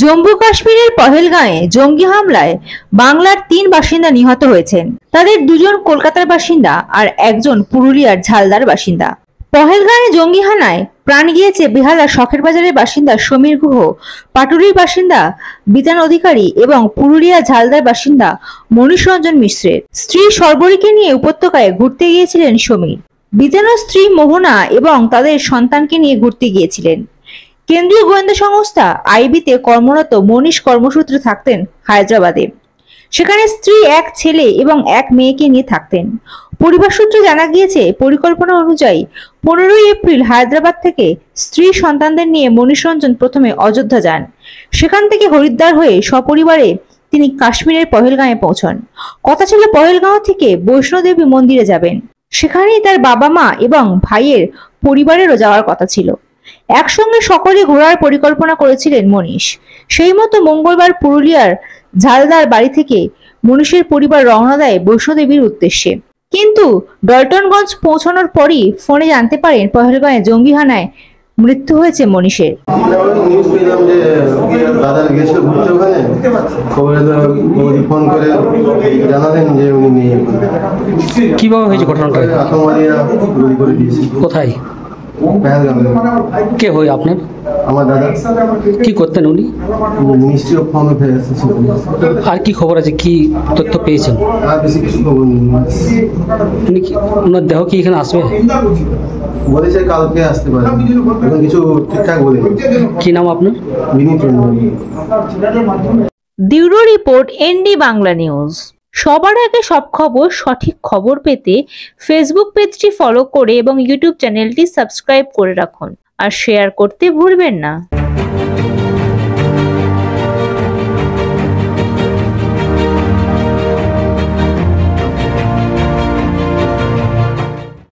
জম্মু কাশ্মীরের পহেলগাঁয়ে জঙ্গি হামলায় বাংলার ৩ বাসিন্দা নিহত হয়েছেন। তাদের ২ জন কলকাতার বাসিন্দা আর একজন পুরুলিয়ার ঝালদার বাসিন্দা। পহেলগাঁয়ে জঙ্গি হানায় প্রাণ গিয়েছে বেহালার শখের বাজারের বাসিন্দা সমীর গুহ, পাটুরির বাসিন্দা বিতান অধিকারী এবং পুরুলিয়া ঝালদার বাসিন্দা মনীষ রঞ্জন মিশ্রের। স্ত্রী সর্বরীকে নিয়ে উপত্যকায় ঘুরতে গিয়েছিলেন সমীর। বিতানও স্ত্রী মোহনা এবং তাদের সন্তানকে নিয়ে ঘুরতে গিয়েছিলেন। কেন্দ্রীয় গোয়েন্দা সংস্থা আইবিতে কর্মরত মনীষ কর্মসূত্রে থাকতেন হায়দ্রাবাদে। সেখানে স্ত্রী, এক ছেলে এবং এক মেয়েকে নিয়ে থাকতেন। পরিবার সূত্রে জানা গিয়েছে, পরিকল্পনা অনুযায়ী 15 এপ্রিল হায়দ্রাবাদ থেকে স্ত্রী সন্তানদের নিয়ে মনীষ রঞ্জন প্রথমে অযোধ্যা যান। সেখান থেকে হরিদ্বার হয়ে সপরিবারে তিনি কাশ্মীরের পহেলগাঁয়ে পৌঁছন। কথা ছিল পহেলগাঁও থেকে বৈষ্ণোদেবী মন্দিরে যাবেন। সেখানেই তার বাবা মা এবং ভাইয়ের পরিবারেরও যাওয়ার কথা ছিল। একসঙ্গে সকলে ঘোরার পরিকল্পনা করেছিলেন মনীষ। সেই মতো মঙ্গলবার পুরুলিয়ার ঝালদার বাড়ি থেকে মনীষের পরিবার রওনা দেয় বৈষ্ণোদেবীর উদ্দেশ্যে। কিন্তু ডলটনগঞ্জ পৌঁছানোর পরই ফোনে জানতে পারেন পহেলগাঁয়ে জঙ্গি হানায় মৃত্যু হয়েছে মনীষের। কিভাবে হয়েছে ঘটনাটা? কোথায়? কে হয় আপনার? আমার দাদা। কি করতেন উনি? Ministry of home affairs. আর কি খবর আছে, কি তথ্য পেয়েছেন? আর বেশি কিছু খবর নেই। উনি কি, ওনার দেহ কি এখানে আসবে? বলেছে কালকে আসতে পারে, এখন কিছু ঠিকঠাক বলেনি। কি নাম আপনার? Vineet Ranjan. Bureau report, ND Bangla news. সবার আগে সব খবর, সঠিক খবর পেতে ফেসবুক পেজটি ফলো করে এবং ইউটিউব চ্যানেলটি সাবস্ক্রাইব করে রাখুন আর শেয়ার করতে ভুলবেন না।